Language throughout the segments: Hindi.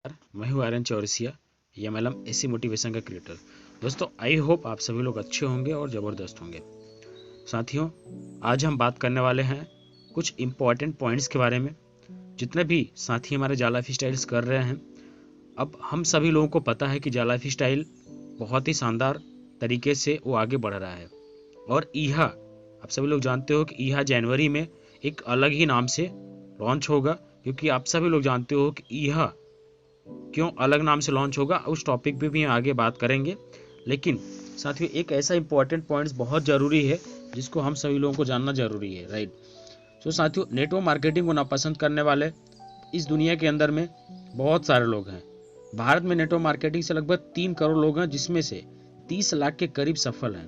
मैं हूँ Aryan Chaurasia, MLM AC motivation का क्रिएटर। दोस्तों, आई होप आप सभी लोग अच्छे होंगे और ज़बरदस्त होंगे। साथियों, आज हम बात करने वाले हैं कुछ इम्पॉर्टेंट पॉइंट्स के बारे में। जितने भी साथी हमारे जा लाइफ स्टाइल्स कर रहे हैं, अब हम सभी लोगों को पता है कि जा लाइफ स्टाइल बहुत ही शानदार तरीके से वो आगे बढ़ रहा है। और ईहा, आप सभी लोग जानते हो कि ईहा जनवरी में एक अलग ही नाम से लॉन्च होगा, क्योंकि आप सभी लोग जानते हो कि ईहा क्यों अलग नाम से लॉन्च होगा। उस टॉपिक पे भी हम आगे बात करेंगे। लेकिन साथियों, एक ऐसा इंपॉर्टेंट पॉइंट्स बहुत ज़रूरी है जिसको हम सभी लोगों को जानना जरूरी है, राइट। तो साथियों, नेटवर्क मार्केटिंग को नापसंद करने वाले इस दुनिया के अंदर में बहुत सारे लोग हैं। भारत में नेटवर्क मार्केटिंग से लगभग 3 करोड़ लोग हैं, जिसमें से 30 लाख के करीब सफल हैं।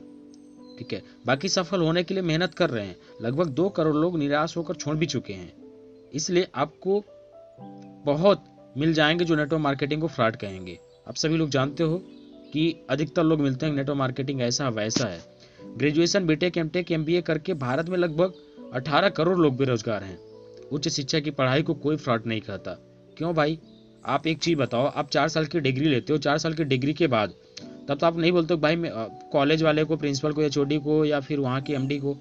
ठीक है, बाकी सफल होने के लिए मेहनत कर रहे हैं। लगभग 2 करोड़ लोग निराश होकर छोड़ भी चुके हैं। इसलिए आपको बहुत मिल जाएंगे जो नेटवर्क मार्केटिंग को फ्रॉड कहेंगे। आप सभी लोग जानते हो कि अधिकतर लोग मिलते हैं नेटवर्क मार्केटिंग ऐसा वैसा है। ग्रेजुएशन, बीटेक, एमटेक, एमबीए करके भारत में लगभग 18 करोड़ लोग बेरोजगार हैं। उच्च शिक्षा की पढ़ाई को कोई फ्रॉड नहीं कहता। क्यों भाई? आप एक चीज बताओ, आप 4 साल की डिग्री लेते हो, 4 साल की डिग्री के बाद तब तो आप नहीं बोलते हो भाई मैं कॉलेज वाले को, प्रिंसिपल को, एचओडी को, या फिर वहाँ के एमडी को,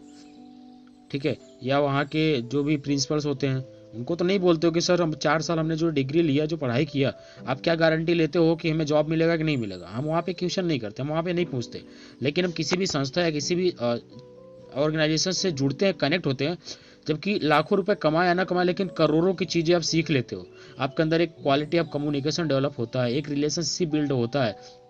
ठीक है, या वहाँ के जो भी प्रिंसिपल्स होते हैं उनको तो नहीं बोलते हो कि सर हम 4 साल हमने जो डिग्री लिया, जो पढ़ाई किया, आप क्या गारंटी लेते हो कि हमें जॉब मिलेगा कि नहीं मिलेगा। हम वहाँ पे क्वेश्चन नहीं करते, हम वहाँ पे नहीं पूछते। लेकिन हम किसी भी संस्था या किसी भी ऑर्गेनाइजेशन से जुड़ते हैं, कनेक्ट होते हैं, जबकि लाखों रुपए कमाए या ना कमाए, लेकिन करोड़ों की चीज़ें आप सीख लेते हो। आपके अंदर एक क्वालिटी ऑफ कम्युनिकेशन डेवलप होता है, एक रिलेशनशिप बिल्ड होता है,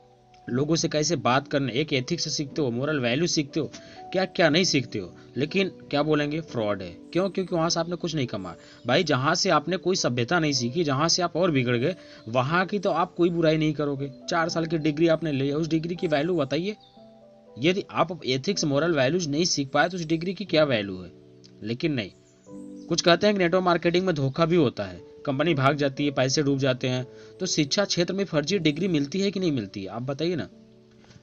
लोगों से कैसे बात करना, एक एथिक्स सीखते हो, मोरल वैल्यू सीखते हो, क्या क्या नहीं सीखते हो। लेकिन क्या बोलेंगे? फ्रॉड है। क्यों? क्योंकि वहां से आपने कुछ नहीं कमा। भाई, जहां से आपने कोई सभ्यता नहीं सीखी, जहां से आप और बिगड़ गए, वहां की तो आप कोई बुराई नहीं करोगे। 4 साल की डिग्री आपने ली है, उस डिग्री की वैल्यू बताइए। यदि आप एथिक्स मोरल वैल्यूज नहीं सीख पाए तो उस डिग्री की क्या वैल्यू है? लेकिन नहीं, कुछ कहते हैं कि नेटवर्क मार्केटिंग में धोखा भी होता है, कंपनी भाग जाती है, पैसे डूब जाते हैं। तो शिक्षा क्षेत्र में फर्जी डिग्री मिलती है कि नहीं मिलती है? आप बताइए ना।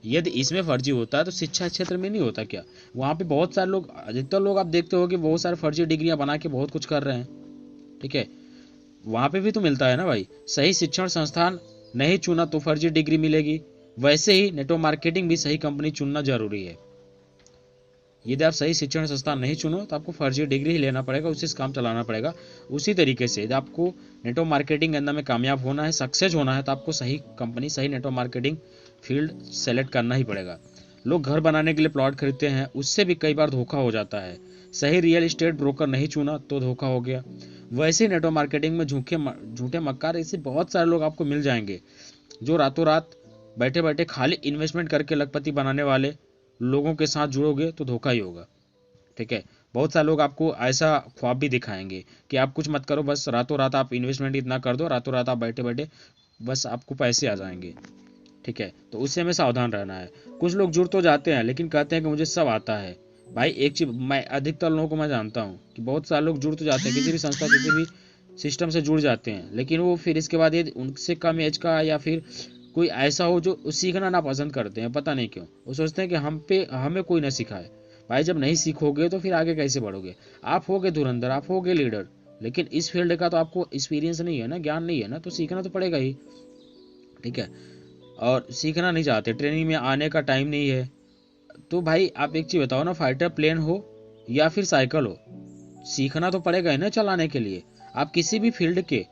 यदि इसमें फर्जी होता है तो शिक्षा क्षेत्र में नहीं होता क्या? वहाँ पे बहुत सारे लोग, अधिकतर लोग आप देखते हो कि बहुत सारे फर्जी डिग्रियां बना के बहुत कुछ कर रहे हैं। ठीक है, वहाँ पे भी तो मिलता है ना भाई। सही शिक्षण संस्थान नहीं चुना तो फर्जी डिग्री मिलेगी। वैसे ही नेटवर्क मार्केटिंग भी सही कंपनी चुनना जरूरी है। यदि आप सही शिक्षण संस्थान नहीं चुनो तो आपको फर्जी डिग्री ही लेना पड़ेगा, उसी से काम चलाना पड़ेगा। उसी तरीके से यदि आपको नेटवर्क मार्केटिंग के अंदर में कामयाब होना है, सक्सेस होना है, तो आपको सही कंपनी, सही नेटवर्क मार्केटिंग फील्ड सेलेक्ट करना ही पड़ेगा। लोग घर बनाने के लिए प्लॉट खरीदते हैं, उससे भी कई बार धोखा हो जाता है। सही रियल एस्टेट ब्रोकर नहीं चुना तो धोखा हो गया। वैसे ही नेटवर्क मार्केटिंग में झूठे मक्कार ऐसे बहुत सारे लोग आपको मिल जाएंगे, जो रातों रात बैठे बैठे खाली इन्वेस्टमेंट करके लखपति बनाने वाले लोगों के साथ जुड़ोगे तो धोखा ही होगा। ठीक है, बहुत सारे लोग आपको ऐसा ख्वाब भी दिखाएंगे कि आप कुछ मत करो, बस रातों रात आप इन्वेस्टमेंट इतना कर दो, रातों रात आप बैठे बैठे बस आपको पैसे आ जाएंगे। ठीक है, तो उससे हमें सावधान रहना है। कुछ लोग जुड़ तो जाते हैं लेकिन कहते हैं कि मुझे सब आता है। भाई, एक चीज मैं अधिकतर लोगों को मैं जानता हूँ कि बहुत सारे लोग जुड़ तो जाते हैं, किसी भी संस्था, किसी भी सिस्टम से जुड़ जाते हैं, लेकिन वो फिर इसके बाद ये उनसे कम एज का या फिर कोई ऐसा हो जो सीखना ना पसंद करते हैं। पता नहीं क्यों वो सोचते हैं कि हमें कोई ना सिखाए। भाई, जब नहीं सीखोगे तो फिर आगे कैसे बढ़ोगे? आप होगे धुरंधर, आप होगे लीडर, लेकिन इस फील्ड का तो आपको एक्सपीरियंस नहीं है ना, ज्ञान नहीं है ना, तो सीखना तो पड़ेगा ही। ठीक है, और सीखना नहीं चाहते, ट्रेनिंग में आने का टाइम नहीं है, तो भाई आप एक चीज बताओ ना, फाइटर प्लेन हो या फिर साइकिल हो, सीखना तो पड़ेगा ही ना चलाने के लिए। आप किसी भी फील्ड के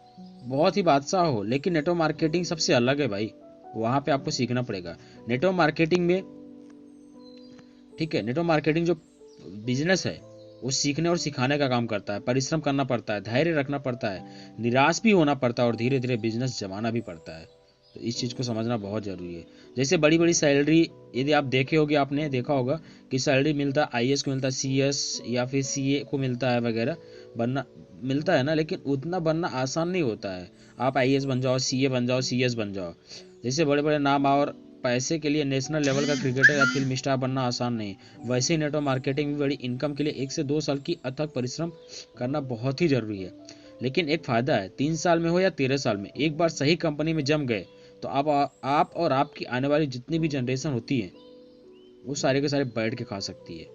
बहुत ही बादशाह हो, लेकिन नेटवर्क मार्केटिंग सबसे अलग है भाई, वहां पे आपको सीखना पड़ेगा। नेटवर्क मार्केटिंग में, ठीक है, नेटवर्क मार्केटिंग जो बिजनेस है वो सीखने और सिखाने का काम करता है। परिश्रम करना पड़ता है, धैर्य रखना पड़ता है, निराश भी होना पड़ता है, और धीरे धीरे बिजनेस जमाना भी पड़ता है। तो इस चीज़ को समझना बहुत ज़रूरी है। जैसे बड़ी बड़ी सैलरी, यदि आप देखे होगे, आपने देखा होगा कि सैलरी मिलता है, आईएएस को मिलता है, सीएस या फिर सीए को मिलता है वगैरह, बनना मिलता है ना, लेकिन उतना बनना आसान नहीं होता है। आप आईएएस बन जाओ, सीए बन जाओ, सीएस बन जाओ, जैसे बड़े बड़े नाम और पैसे के लिए नेशनल लेवल का क्रिकेटर या फिल्म स्टार बनना आसान नहीं। वैसे ही नेटवर्क मार्केटिंग में बड़ी इनकम के लिए 1 से 2 साल की अथक परिश्रम करना बहुत ही जरूरी है। लेकिन एक फायदा है, 3 साल में हो या 13 साल में, एक बार सही कंपनी में जम गए तो आप और आपकी आने वाली जितनी भी जनरेशन होती है वो सारे के सारे बैठ के खा सकती है।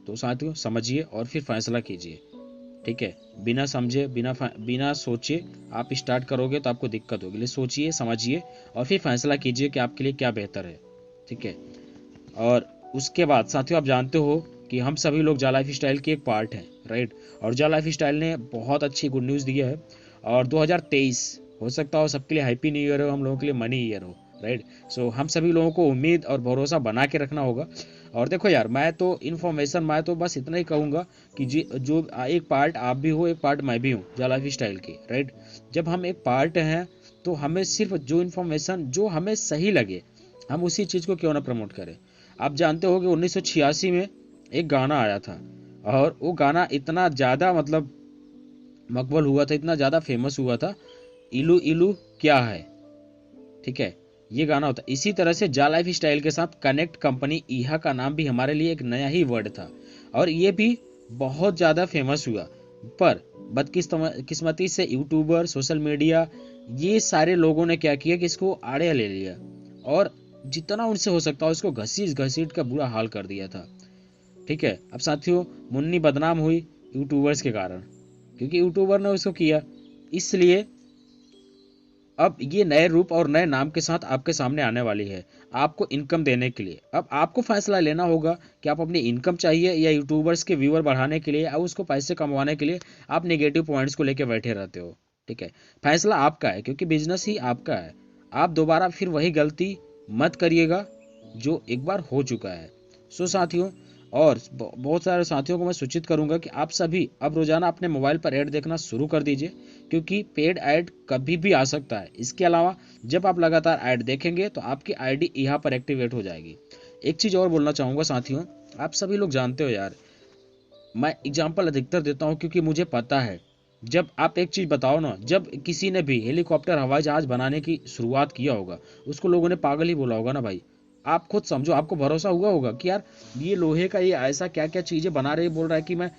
तो साथियों, समझिए और फिर फैसला कीजिए। ठीक है, बिना समझे बिना सोचे आप स्टार्ट करोगे तो आपको दिक्कत होगी। सोचिए, समझिए और फिर फैसला कीजिए कि आपके लिए क्या बेहतर है। ठीक है, और उसके बाद साथियों, आप जानते हो कि हम सभी लोग जा लाइफ स्टाइल के एक पार्ट हैं, राइट। और जा लाइफ स्टाइल ने बहुत अच्छी गुड न्यूज़ दिया है। और 2023 हो सकता हो सबके लिए हैप्पी न्यू ईयर हो, हम लोगों के लिए मनी ईयर हो, राइट। सो हम सभी लोगों को उम्मीद और भरोसा बना के रखना होगा। और देखो यार, मैं तो बस इतना ही कहूँगा कि जो एक पार्ट आप भी हो, एक पार्ट मैं भी हूँ जा लाइफ स्टाइल की, राइट। जब हम एक पार्ट हैं तो हमें सिर्फ जो इन्फॉर्मेशन जो हमें सही लगे हम उसी चीज़ को क्यों ना प्रमोट करें। आप जानते हो कि 1986 में एक गाना आया था, और वो गाना इतना ज़्यादा मतलब मकबूल हुआ था, इतना ज़्यादा फेमस हुआ था, इलू इलू क्या है। ठीक है, ये गाना होता। इसी तरह से जा लाइफ स्टाइल के साथ कनेक्ट कंपनी ईहा का नाम भी हमारे लिए एक नया ही वर्ड था, और ये भी बहुत ज़्यादा फेमस हुआ। पर बदकिस्मती से यूट्यूबर, सोशल मीडिया, ये सारे लोगों ने क्या किया कि इसको आड़े ले लिया, और जितना उनसे हो सकता है उसको घसीट घसीट का बुरा हाल कर दिया था। ठीक है, अब साथियों, मुन्नी बदनाम हुई यूट्यूबर्स के कारण, क्योंकि यूट्यूबर ने उसको किया। इसलिए अब ये नए रूप और नए नाम के साथ आपके सामने आने वाली है, आपको इनकम देने के लिए। अब आपको फैसला लेना होगा कि आप अपनी इनकम चाहिए या यूट्यूबर्स के व्यूअर बढ़ाने के लिए या उसको पैसे कमाने के लिए आप नेगेटिव पॉइंट्स को लेकर बैठे रहते हो। ठीक है, फैसला आपका है, क्योंकि बिजनेस ही आपका है। आप दोबारा फिर वही गलती मत करिएगा जो एक बार हो चुका है। सो साथियों, और बहुत सारे साथियों को मैं सूचित करूंगा कि आप सभी अब रोजाना अपने मोबाइल पर ऐड देखना शुरू कर दीजिए, क्योंकि पेड ऐड कभी भी आ सकता है। इसके अलावा जब आप लगातार ऐड देखेंगे तो आपकी आईडी यहाँ पर एक्टिवेट हो जाएगी। एक चीज़ और बोलना चाहूँगा साथियों, आप सभी लोग जानते हो यार, मैं एग्जाम्पल अधिकतर देता हूँ क्योंकि मुझे पता है। जब आप एक चीज़ बताओ ना, जब किसी ने भी हेलीकॉप्टर, हवाई जहाज बनाने की शुरुआत किया होगा, उसको लोगों ने पागल ही बोला होगा ना भाई। आप खुद समझो, आपको भरोसा हुआ होगा कि यार ये लोहे का ये ऐसा क्या क्या चीज़ें बना रहे, बोल रहा है कि मैं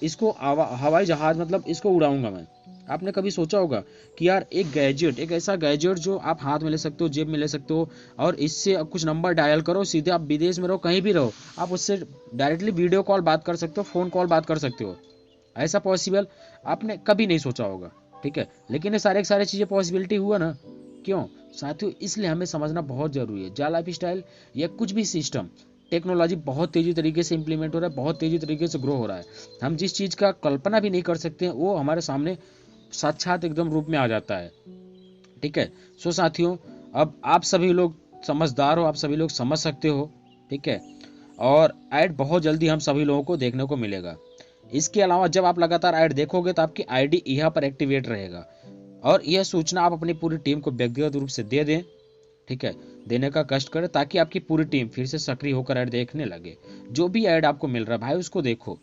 इसको हवाई जहाज मतलब इसको उड़ाऊंगा मैं। आपने कभी सोचा होगा कि यार एक गैजेट, एक ऐसा गैजेट जो आप हाथ में ले सकते हो, जेब में ले सकते हो, और इससे कुछ नंबर डायल करो, सीधे आप विदेश में रहो, कहीं भी रहो, आप उससे डायरेक्टली वीडियो कॉल बात कर सकते हो, फ़ोन कॉल बात कर सकते हो। ऐसा पॉसिबल आपने कभी नहीं सोचा होगा। ठीक है, लेकिन ये सारे चीज़ें पॉसिबिलिटी हुआ ना, क्यों साथियों? इसलिए हमें समझना बहुत जरूरी है। जा लाइफ स्टाइल या कुछ भी सिस्टम, टेक्नोलॉजी बहुत तेजी तरीके से इंप्लीमेंट हो रहा है, बहुत तेजी तरीके से ग्रो हो रहा है। हम जिस चीज़ का कल्पना भी नहीं कर सकते हैं वो हमारे सामने साक्षात एकदम रूप में आ जाता है। ठीक है, सो साथियों, अब आप सभी लोग समझदार हो, आप सभी लोग समझ सकते हो। ठीक है, और ऐड बहुत जल्दी हम सभी लोगों को देखने को मिलेगा। इसके अलावा जब आप लगातार ऐड देखोगे तो आपकी आईडी यहाँ पर एक्टिवेट रहेगा, और यह सूचना आप अपनी पूरी टीम को व्यक्तिगत रूप से दे दें। ठीक है, देने का कष्ट करें ताकि आपकी पूरी टीम फिर से सक्रिय होकर ऐड देखने लगे। जो भी ऐड आपको मिल रहा है भाई उसको देखो।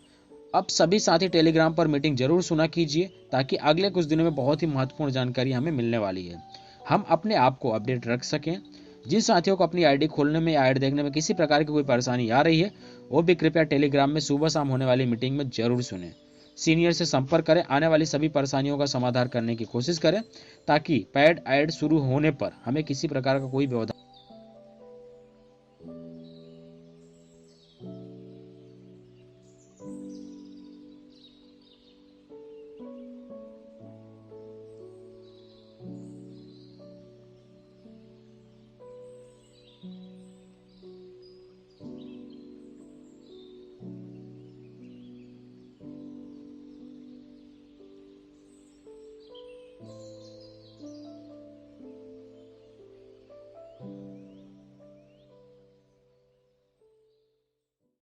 अब सभी साथी टेलीग्राम पर मीटिंग जरूर सुना कीजिए, ताकि अगले कुछ दिनों में बहुत ही महत्वपूर्ण जानकारी हमें मिलने वाली है, हम अपने आप को अपडेट रख सकें। जिन साथियों को अपनी आईडी खोलने में या ऐड देखने में किसी प्रकार की कोई परेशानी आ रही है, वो भी कृपया टेलीग्राम में सुबह शाम होने वाली मीटिंग में जरूर सुने। सीनियर से संपर्क करें, आने वाली सभी परेशानियों का समाधान करने की कोशिश करें, ताकि पेड ऐड शुरू होने पर हमें किसी प्रकार का कोई व्यवधान